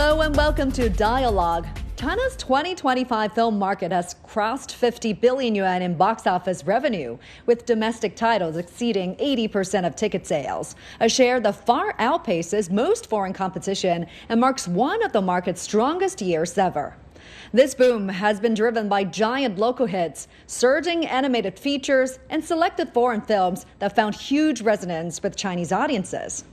Hello and welcome to Dialogue. China's 2025 film market has crossed 50 billion yuan in box office revenue, with domestic titles exceeding 80% of ticket sales, a share that far outpaces most foreign competition and marks one of the market's strongest years ever. This boom has been driven by giant local hits, surging animated features, and selected foreign films that found huge resonance with Chinese audiences.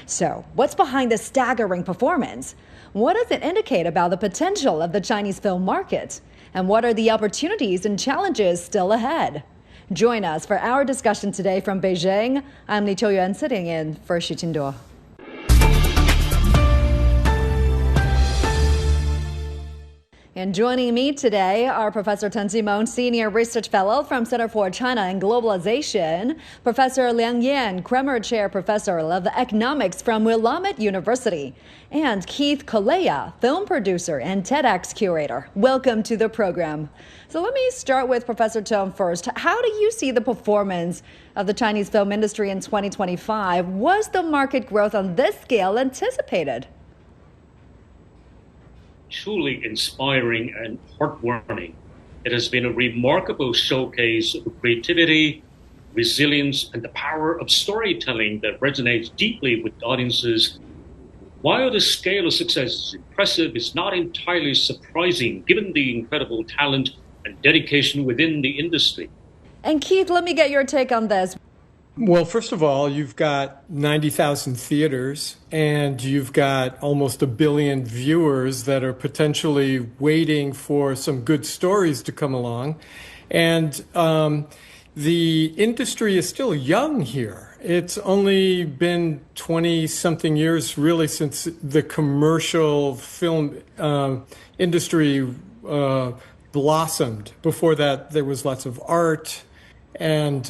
So, what's behind this staggering performance? What does it indicate about the potential of the Chinese film market? And what are the opportunities and challenges still ahead? Join us for our discussion today from Beijing. I'm Li Qiuyuan, sitting in for Xu Qinduo. And joining me today are Professor Teng Jimeng, Senior Research Fellow from Center for China and Globalization, Professor Liang, Kremer Chair Professor of Economics from Willamette University, and Keith Collea, Film Producer and TEDx Curator. Welcome to the program. So let me start with Professor Teng first. How do you see the performance of the Chinese film industry in 2025? Was the market growth on this scale anticipated? Truly inspiring and heartwarming. It has been a remarkable showcase of creativity, resilience, and the power of storytelling that resonates deeply with audiences. While the scale of success is impressive, it's not entirely surprising given the incredible talent and dedication within the industry. And Keith, let me get your take on this. Well, first of all, you've got 90,000 theaters and you've got almost 1 billion viewers that are potentially waiting for some good stories to come along. And the industry is still young here. It's only been 20-something years, really, since the commercial film industry blossomed. Before that, there was lots of art and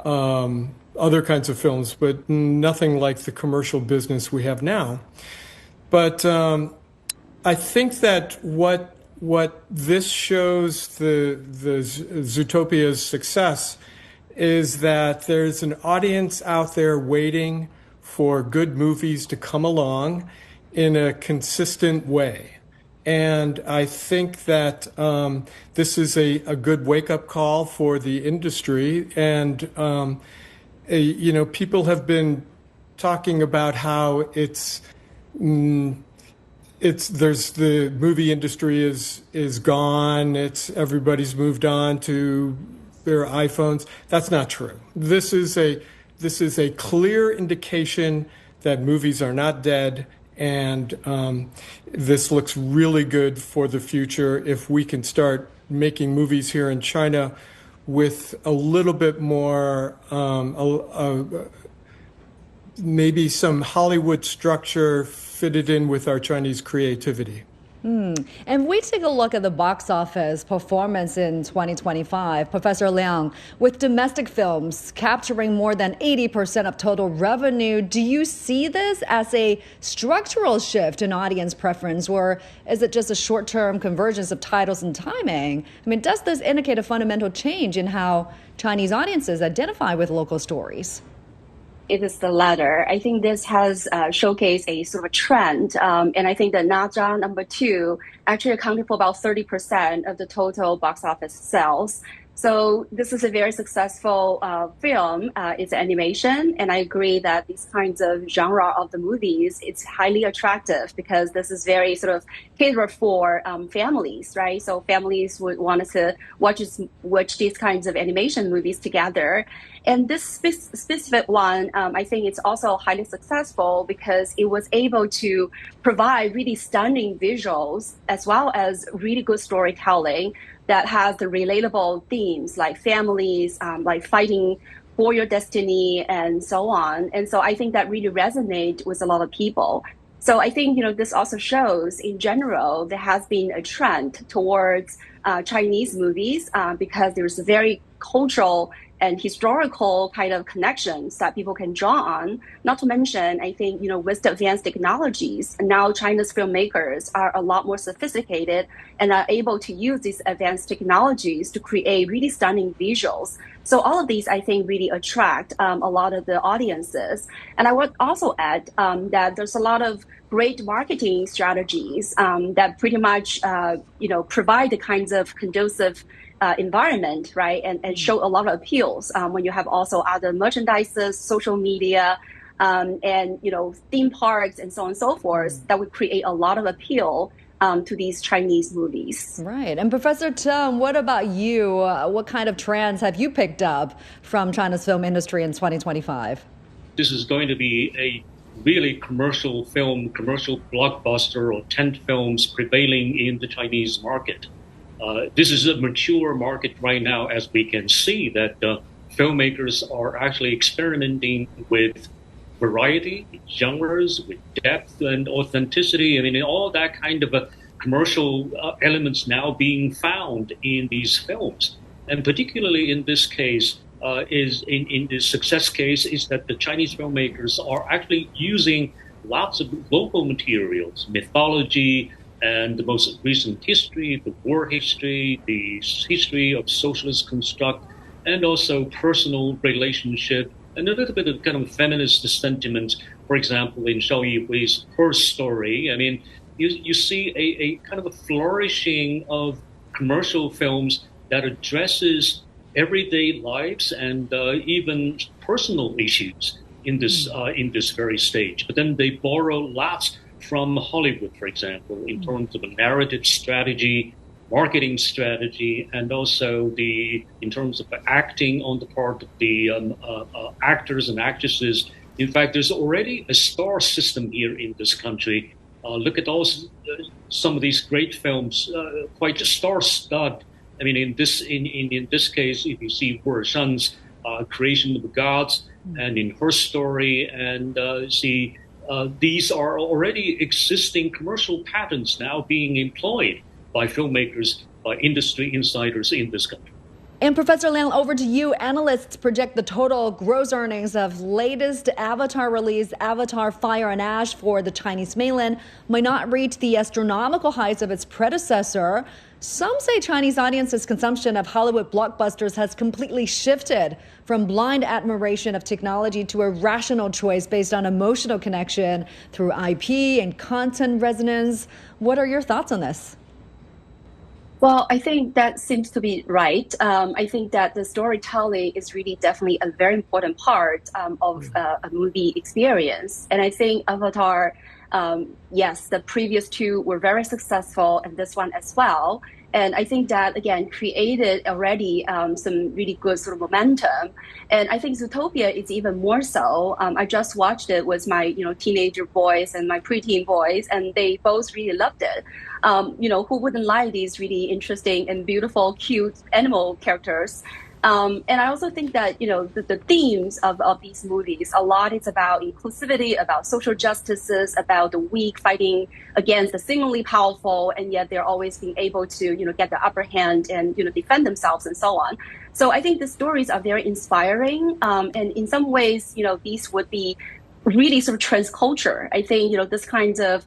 other kinds of films, but nothing like the commercial business we have now. But I think that what this shows the Zootopia's success is that there's an audience out there waiting for good movies to come along in a consistent way. And I think that this is a good wake-up call for the industry. And, people have been talking about how there's the movie industry is gone. Everybody's moved on to their iPhones. That's not true. This is a clear indication that movies are not dead. And this looks really good for the future if we can start making movies here in China with a little bit more, maybe some Hollywood structure fitted in with our Chinese creativity. And we take a look at the box office performance in 2025, Professor Liang, with domestic films capturing more than 80% of total revenue. Do you see this as a structural shift in audience preference, or is it just a short-term convergence of titles and timing? I mean, does this indicate a fundamental change in how Chinese audiences identify with local stories? It is the latter. I think this has showcased a sort of a trend. And I think that Na Zha #2 actually accounted for about 30% of the total box office sales. So this is a very successful film. It's animation. And I agree that these kinds of genre of the movies, it's highly attractive because this is very sort of catered for families, right? So families would want to watch these kinds of animation movies together. And this specific one, I think it's also highly successful because it was able to provide really stunning visuals as well as really good storytelling that has the relatable themes like families, like fighting for your destiny and so on. And so I think that really resonates with a lot of people. So I think, this also shows in general, there has been a trend towards Chinese movies because there's a very cultural and historical kind of connections that people can draw on. Not to mention, I think, with the advanced technologies, now China's filmmakers are a lot more sophisticated and are able to use these advanced technologies to create really stunning visuals. So all of these, I think, really attract a lot of the audiences. And I would also add that there's a lot of great marketing strategies that pretty much, provide the kinds of conducive environment, right, and show a lot of appeals when you have also other merchandises, social media, and theme parks and so on and so forth that would create a lot of appeal to these Chinese movies. Right. And Professor Teng, what about you? What kind of trends have you picked up from China's film industry in 2025? This is going to be a really commercial blockbuster or tent films prevailing in the Chinese market. This is a mature market right now, as we can see that filmmakers are actually experimenting with variety, genres, with depth and authenticity. I mean, all that kind of commercial elements now being found in these films. And particularly in this case, in this success case, is that the Chinese filmmakers are actually using lots of local materials, mythology, and the most recent history, the war history, the history of socialist construct, and also personal relationship, and a little bit of kind of feminist sentiment. For example, in Shao Yihui's Her Story, I mean, you see a kind of a flourishing of commercial films that addresses everyday lives and even personal issues in this very stage. But then they borrow lots from Hollywood, for example, in terms of a narrative strategy, marketing strategy, and also in terms of acting on the part of the actors and actresses. In fact, there's already a star system here in this country. Look at some of these great films, quite star-studded. I mean, in this case, if you see Wu Shan's Creation of the Gods, and in Her Story, and these are already existing commercial patterns now being employed by filmmakers, by industry insiders in this country. And Professor Liang, over to you. Analysts project the total gross earnings of latest Avatar release, Avatar Fire and Ash, for the Chinese mainland might not reach the astronomical heights of its predecessor. Some say Chinese audiences' consumption of Hollywood blockbusters has completely shifted from blind admiration of technology to a rational choice based on emotional connection through IP and content resonance. What are your thoughts on this? Well, I think that seems to be right. I think that the storytelling is really definitely a very important part of a movie experience. And I think Avatar, yes, the previous two were very successful, and this one as well. And I think that, again, created already some really good sort of momentum. And I think Zootopia is even more so. I just watched it with my, teenager boys and my preteen boys, and they both really loved it. Who wouldn't like these really interesting and beautiful, cute animal characters? And I also think that, the themes of these movies, a lot is about inclusivity, about social justices, about the weak fighting against the seemingly powerful, and yet they're always being able to, get the upper hand and, defend themselves and so on. So I think the stories are very inspiring. And in some ways, these would be really sort of transculture. I think, this kind of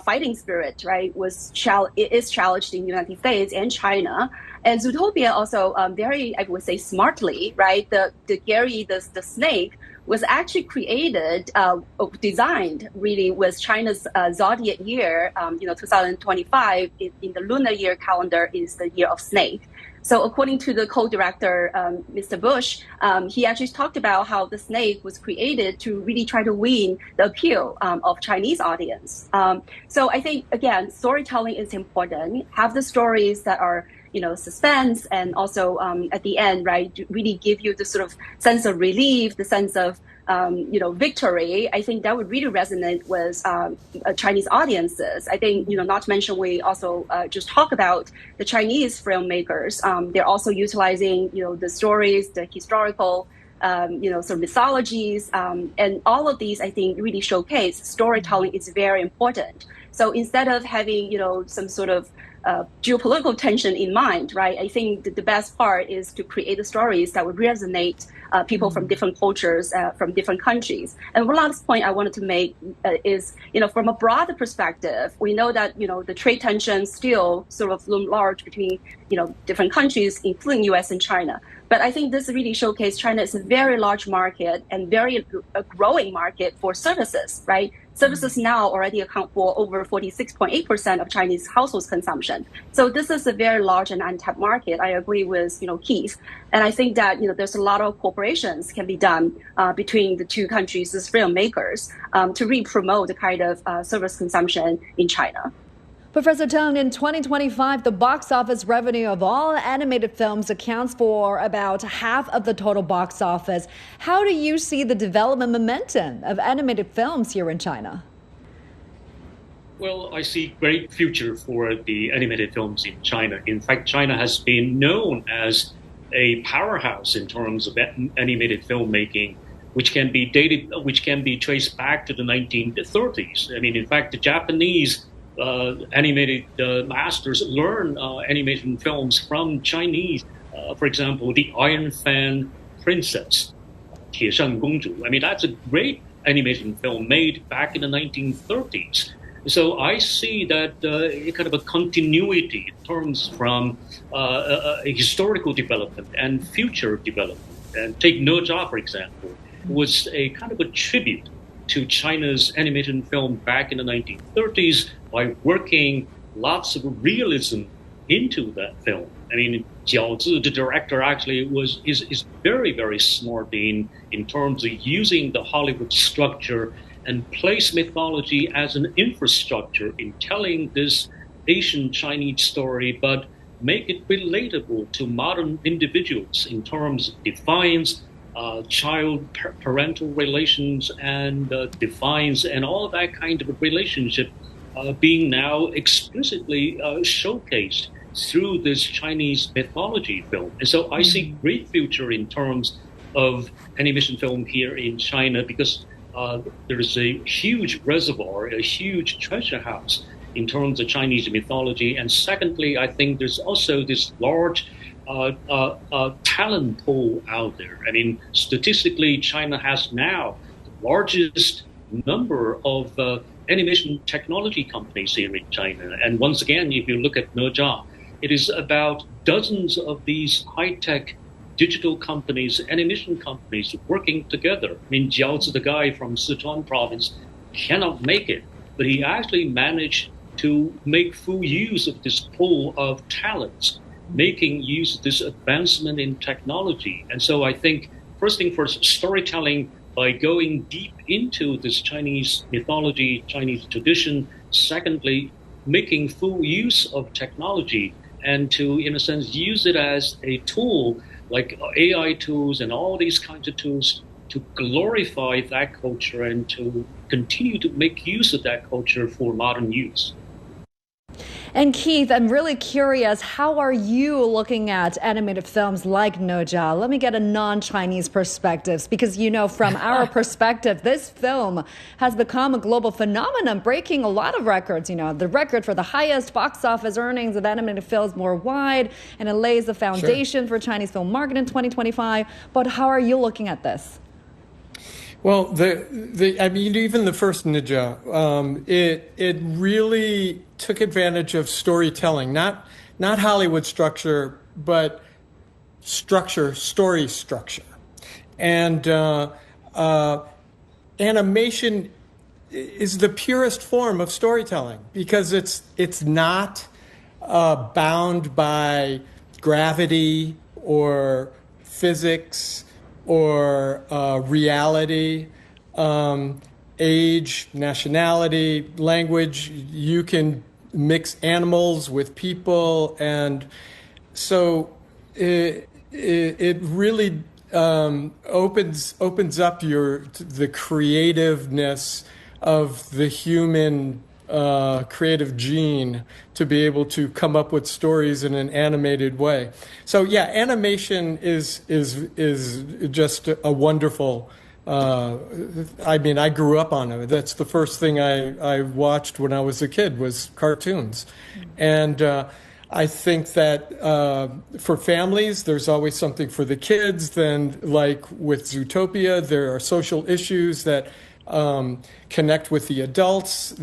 fighting spirit, right, is challenged in the United States and China. And Zootopia also very, I would say, smartly, right? The Gary, the snake, was actually created, designed really with China's zodiac year. 2025 in the lunar year calendar is the year of snake. So according to the co-director, Mr. Bush, he actually talked about how the snake was created to really try to win the appeal of Chinese audience. So I think, again, storytelling is important. Have the stories that are suspense, and also at the end, right, really give you the sort of sense of relief, the sense of victory. I think that would really resonate with Chinese audiences. I think, not to mention, we also just talk about the Chinese filmmakers. They're also utilizing, the stories, the historical, sort of mythologies, and all of these, I think, really showcase storytelling is very important. So instead of having, some sort of geopolitical tension in mind, right? I think the best part is to create the stories that would resonate people from different cultures, from different countries. And one last point I wanted to make is, from a broader perspective, we know that, the trade tensions still sort of loom large between, different countries, including US and China. But I think this really showcases China is a very large market and a growing market for services, right? Services now already account for over 46.8% of Chinese households consumption. So this is a very large and untapped market. I agree with, Keith. And I think that, there's a lot of cooperations can be done between the two countries as filmmakers to really promote the kind of service consumption in China. Professor Teng, in 2025, the box office revenue of all animated films accounts for about half of the total box office. How do you see the development momentum of animated films here in China? Well, I see great future for the animated films in China. In fact, China has been known as a powerhouse in terms of animated filmmaking, which can be traced back to the 1930s. I mean, in fact, the Japanese animated masters learn animation films from Chinese. For example, The Iron Fan Princess, 铁扇公主. I mean, that's a great animation film made back in the 1930s. So I see that kind of a continuity in terms from a historical development and future development. And take Ne Zha, for example, was a kind of a tribute to China's animation film back in the 1930s by working lots of realism into that film. I mean, Jiao Zi, the director, actually is very, very smart in terms of using the Hollywood structure and place mythology as an infrastructure in telling this Asian Chinese story, but make it relatable to modern individuals in terms of defiance, child-parental relations, and defiance, and all of that kind of a relationship being now explicitly showcased through this Chinese mythology film. And so I see great future in terms of animation film here in China because there is a huge reservoir, a huge treasure house in terms of Chinese mythology. And secondly, I think there's also this large talent pool out there. I mean, statistically, China has now the largest number of animation technology companies here in China. And once again, if you look at Ne Zha, it is about dozens of these high-tech digital companies, animation companies working together. I mean, Jiao Zi, the guy from Sichuan province, cannot make it, but he actually managed to make full use of this pool of talents, making use of this advancement in technology. And so I think, first thing first, storytelling by going deep into this Chinese mythology, Chinese tradition. Secondly, making full use of technology and to, in a sense, use it as a tool like AI tools and all these kinds of tools to glorify that culture and to continue to make use of that culture for modern use. And Keith, I'm really curious, how are you looking at animated films like Ne Zha? Let me get a non-Chinese perspective, because from our perspective, this film has become a global phenomenon, breaking a lot of records. The record for the highest box office earnings of animated films worldwide, and it lays the foundation for Chinese film market in 2025. But how are you looking at this? Well, even the first Ne Zha, it really took advantage of storytelling, not Hollywood structure, but story structure, and animation is the purest form of storytelling because it's not bound by gravity or physics or reality, age, nationality, language. You can mix animals with people, and so it really opens up the creativeness of the human creative gene to be able to come up with stories in an animated way. So yeah, animation is just a wonderful I mean, I grew up on it. That's the first thing I watched when I was a kid was cartoons. And I think that for families, there's always something for the kids. Then, like with Zootopia, there are social issues that connect with the adults.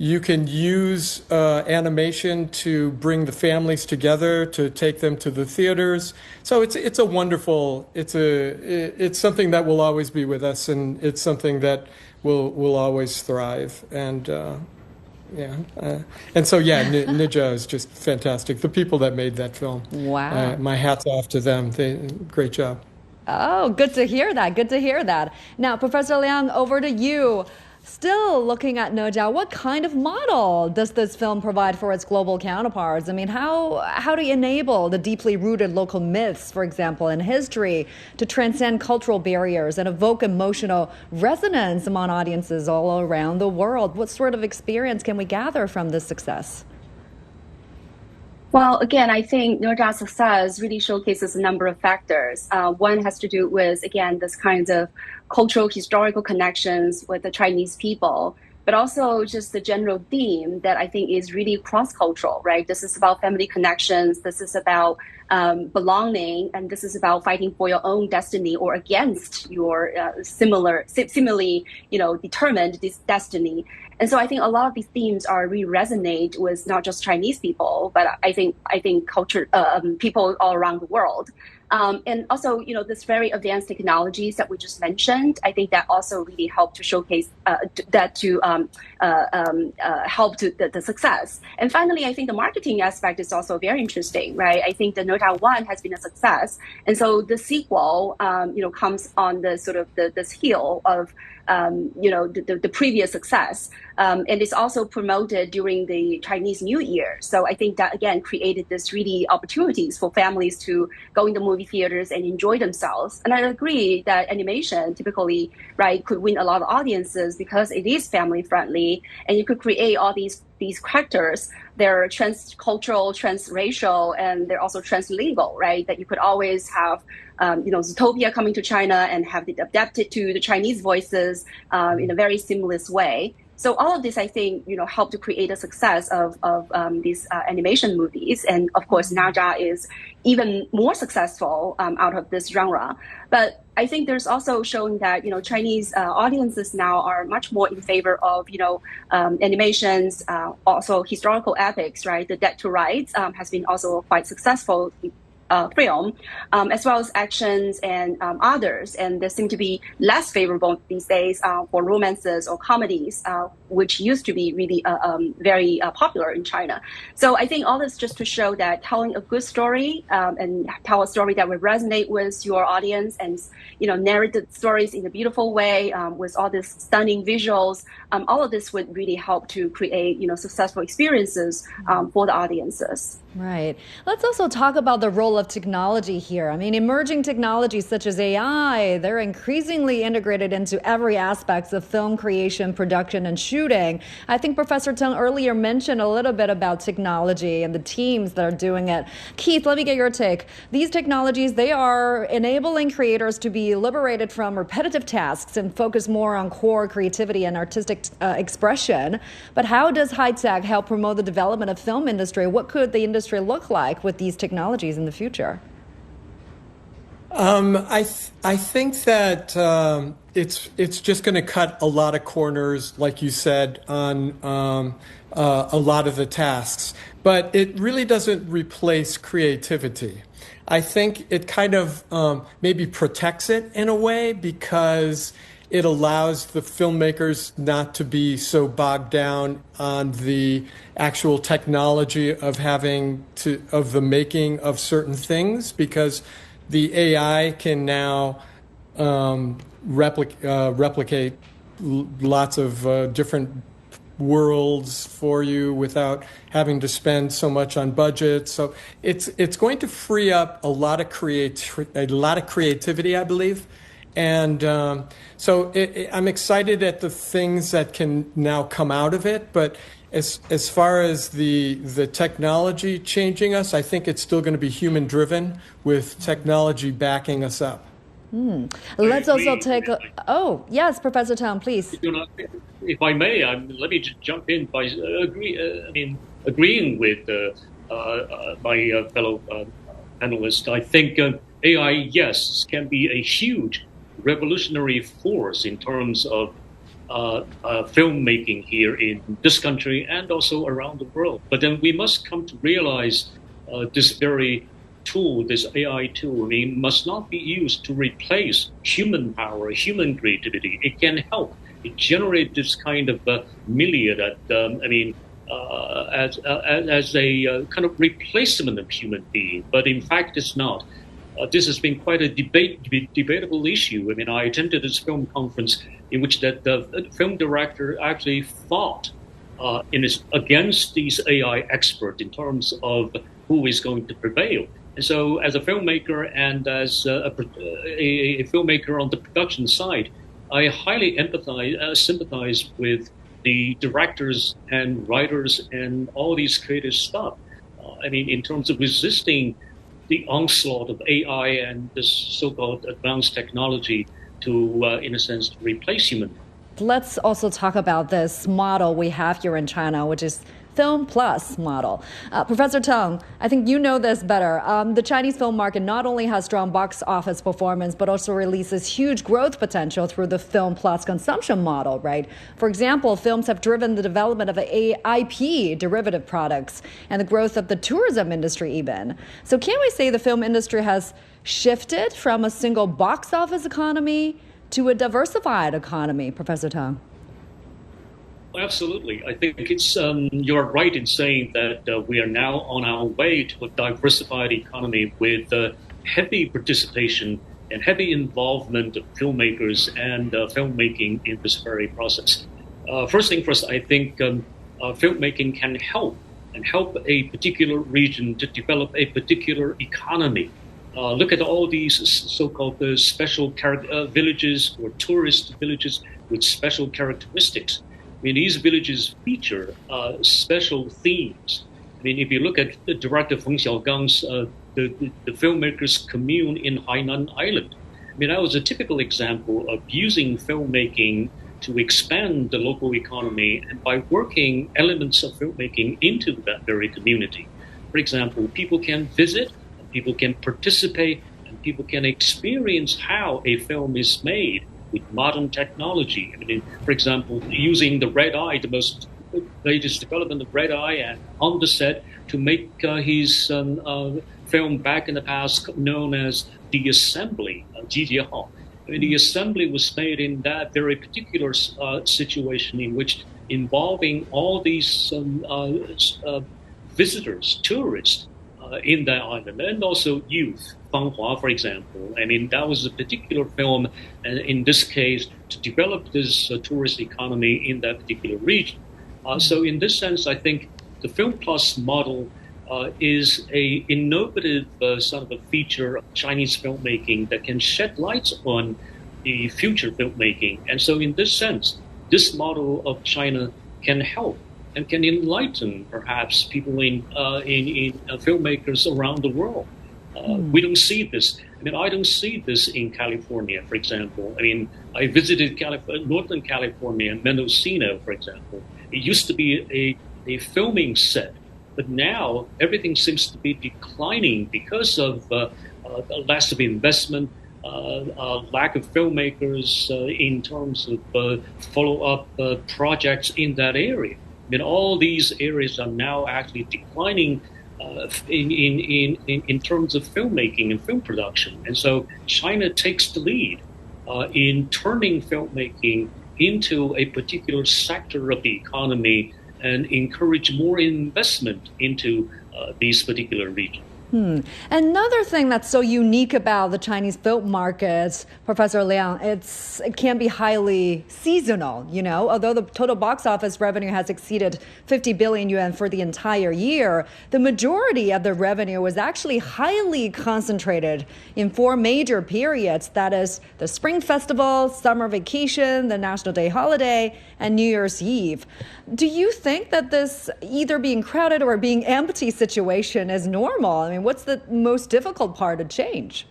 You can use animation to bring the families together, to take them to the theaters. So it's a wonderful, it's something that will always be with us, and it's something that will always thrive. And and so Ninja is just fantastic. The people that made that film, wow, my hat's off to them. Great job. Oh, good to hear that. Good to hear that. Now, Professor Liang, over to you. Still looking at Nezha, what kind of model does this film provide for its global counterparts? I mean, how do you enable the deeply rooted local myths, for example, in history, to transcend cultural barriers and evoke emotional resonance among audiences all around the world? What sort of experience can we gather from this success? Well, again, I think Nezha's success really showcases a number of factors. One has to do with, again, this kind of cultural, historical connections with the Chinese people, but also just the general theme that I think is really cross-cultural, right? This is about family connections. This is about belonging, and this is about fighting for your own destiny or against your similarly, determined this destiny. And so I think a lot of these themes really resonate with not just Chinese people, but I think culture people all around the world. And also, this very advanced technologies that we just mentioned, I think that also really helped to showcase help to the success. And finally, I think the marketing aspect is also very interesting, right? I think the Nota 1 has been a success. And so the sequel, comes on the sort of this heel of, the previous success. And it's also promoted during the Chinese New Year. So I think that, again, created this really opportunities for families to go in the movie theaters and enjoy themselves. And I agree that animation typically, right, could win a lot of audiences because it is family friendly, and you could create all these characters. They're transcultural, transracial, and they're also translingual, right? That you could always have, Zootopia coming to China and have it adapted to the Chinese voices in a very seamless way. So all of this, I think, helped to create a success of these animation movies. And of course, Naja is even more successful out of this genre. But I think there's also showing that, Chinese audiences now are much more in favor of, animations, also historical epics, right? The Dead to Rights has been also quite successful film, as well as actions and others. And they seem to be less favorable these days for romances or comedies, which used to be really very popular in China. So I think all this just to show that telling a good story and tell a story that will resonate with your audience and, narrate the stories in a beautiful way with all these stunning visuals, all of this would really help to create, successful experiences for the audiences. Right. Let's also talk about the role of technology here. I mean, emerging technologies such as AI, they're increasingly integrated into every aspect of film creation, production, and shooting. I think Professor Teng earlier mentioned a little bit about technology and the teams that are doing it. Keith, let me get your take. These technologies, they are enabling creators to be liberated from repetitive tasks and focus more on core creativity and artistic expression. But how does high tech help promote the development of film industry? What could the industry look like with these technologies in the future? I think that it's just going to cut a lot of corners, like you said, on a lot of the tasks. But it really doesn't replace creativity. I think it kind of maybe protects it in a way because it allows the filmmakers not to be so bogged down on the actual technology of the making of certain things, because the AI can now replicate lots of different worlds for you without having to spend so much on budget. So it's going to free up a lot of creativity, I believe. And so I'm excited at the things that can now come out of it. But as far as the technology changing us, I think it's still going to be human driven with technology backing us up. Let's also take oh, yes, Professor Teng, please. If I may, let me just jump in by agreeing with my fellow panelist. I think AI, yes, can be a huge revolutionary force in terms of filmmaking here in this country and also around the world. But then we must come to realize this very tool, this AI tool, must not be used to replace human power, human creativity. It can help. It generates this kind of milieu that, as a kind of replacement of human being. But in fact, it's not. This has been quite a debatable issue. I attended this film conference in which the film director actually fought against these AI experts in terms of who is going to prevail. And so as a filmmaker and as a filmmaker on the production side, I highly sympathize with the directors and writers and all these creative stuff. In terms of resisting the onslaught of AI and this so-called advanced technology to, in a sense, to replace human. Let's also talk about this model we have here in China, which is Film Plus model. Professor Teng, I think you know this better. The Chinese film market not only has strong box office performance, but also releases huge growth potential through the Film Plus consumption model, right? For example, films have driven the development of IP derivative products and the growth of the tourism industry even. So can we say the film industry has shifted from a single box office economy to a diversified economy, Professor Teng? Absolutely. I think it's you're right in saying that we are now on our way to a diversified economy with heavy participation and heavy involvement of filmmakers and filmmaking in this very process. First thing first, I think filmmaking can help a particular region to develop a particular economy. Look at all these so-called special villages or tourist villages with special characteristics. These villages feature special themes. If you look at the director Feng Xiaogang's the filmmakers' commune in Hainan Island, that was a typical example of using filmmaking to expand the local economy and by working elements of filmmaking into that very community. For example, people can visit, people can participate, and people can experience how a film is made with modern technology. For example, using the red eye, the most latest development of red eye, and on the set to make his film back in the past known as The Assembly, Jijiehao. The assembly was made in that very particular situation in which involving all these visitors, tourists in that island, and also youth. Fanghua, for example. That was a particular film, in this case, to develop this tourist economy in that particular region. So in this sense, I think the Film Plus model is a innovative sort of a feature of Chinese filmmaking that can shed light on the future filmmaking. And so in this sense, this model of China can help and can enlighten perhaps people in filmmakers around the world. We don't see this. I don't see this in California, for example. I visited Northern California, Mendocino, for example. It used to be a filming set, but now everything seems to be declining because of less of investment, lack of filmmakers in terms of follow-up projects in that area. All these areas are now actually declining in terms of filmmaking and film production. And so China takes the lead in turning filmmaking into a particular sector of the economy and encourage more investment into these particular regions. Another thing that's so unique about the Chinese film market, Professor Liang, it can be highly seasonal, Although the total box office revenue has exceeded 50 billion yuan for the entire year, the majority of the revenue was actually highly concentrated in 4 major periods. That is the Spring Festival, summer vacation, the National Day holiday, and New Year's Eve. Do you think that this either being crowded or being empty situation is normal? What's the most difficult part to change?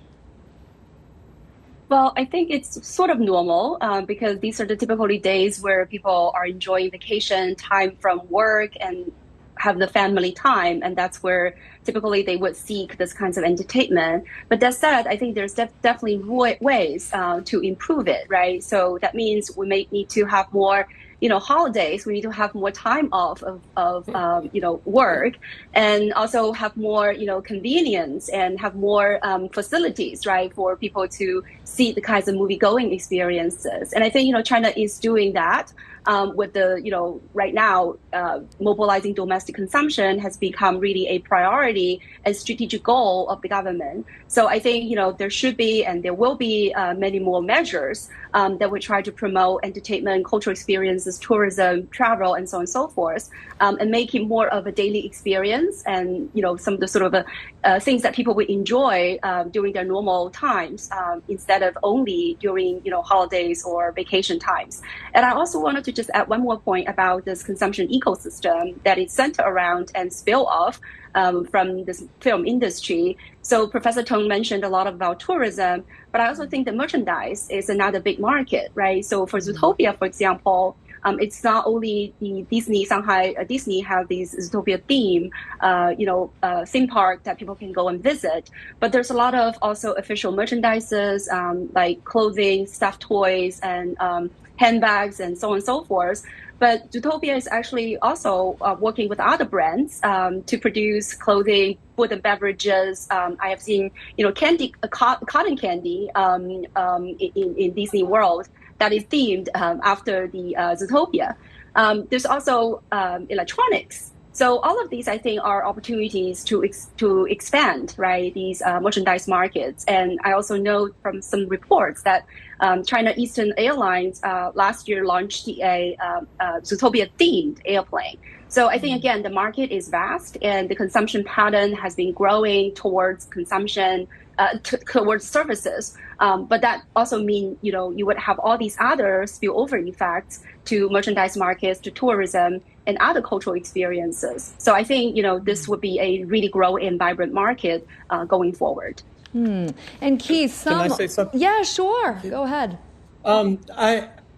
Well, I think it's sort of normal because these are the typically days where people are enjoying vacation time from work and have the family time, and that's where typically they would seek this kinds of entertainment. But that said, I think there's definitely ways to improve it, right? So that means we may need to have more holidays. We need to have more time off of work, and also have more convenience and have more facilities, right, for people to see the kinds of movie going experiences. And I think China is doing that. With the, right now, mobilizing domestic consumption has become really a priority and strategic goal of the government. So I think, there should be and there will be many more measures that will try to promote entertainment, cultural experiences, tourism, travel, and so on and so forth, and make it more of a daily experience and, some of the sort of things that people would enjoy during their normal times instead of only during, holidays or vacation times. And I also wanted to just add one more point about this consumption ecosystem that is centered around and spill off from this film industry. So Professor Teng mentioned a lot about tourism, but I also think the merchandise is another big market, right? So for Zootopia, for example, it's not only the Disney have these Zootopia theme park that people can go and visit, but there's a lot of also official merchandises like clothing, stuffed toys, and handbags, and so on and so forth. But Zootopia is actually also working with other brands to produce clothing, food and beverages. I have seen, candy, cotton candy in Disney World that is themed after the Zootopia. There's also electronics. So all of these, I think, are opportunities to expand, right, these merchandise markets. And I also know from some reports that China Eastern Airlines last year launched a Zootopia-themed airplane. So I think, again, the market is vast, and the consumption pattern has been growing towards consumption, towards services. But that also means, you would have all these other spillover effects to merchandise markets, to tourism, and other cultural experiences. So I think, this would be a really growing and vibrant market going forward. And Keith, Can I say something? Yeah, sure. Go ahead.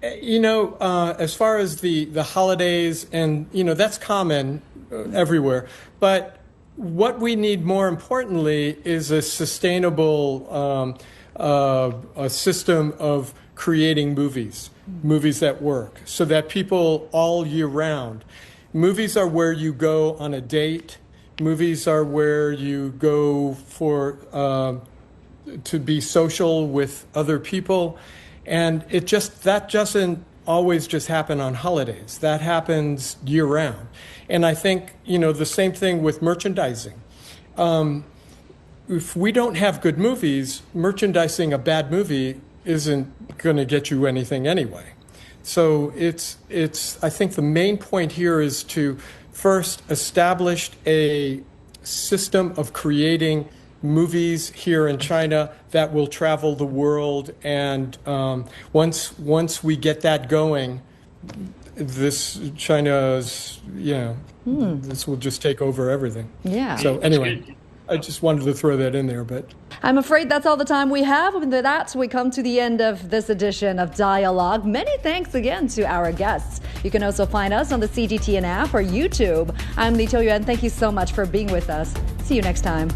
As far as the holidays, and, that's common everywhere. But what we need more importantly is a sustainable a system of creating movies that work, so that people all year round. Movies are where you go on a date. Movies are where you go for to be social with other people, and that doesn't always just happen on holidays. That happens year round. And I think the same thing with merchandising. If we don't have good movies, merchandising a bad movie isn't going to get you anything anyway. So I think the main point here is to first establish a system of creating movies here in China that will travel the world. And once we get that going, this will just take over everything. Yeah. So anyway, I just wanted to throw that in there, but I'm afraid that's all the time we have. And with that, we come to the end of this edition of Dialogue. Many thanks again to our guests. You can also find us on the CGTN app or YouTube. I'm Li Yuan. Thank you so much for being with us. See you next time.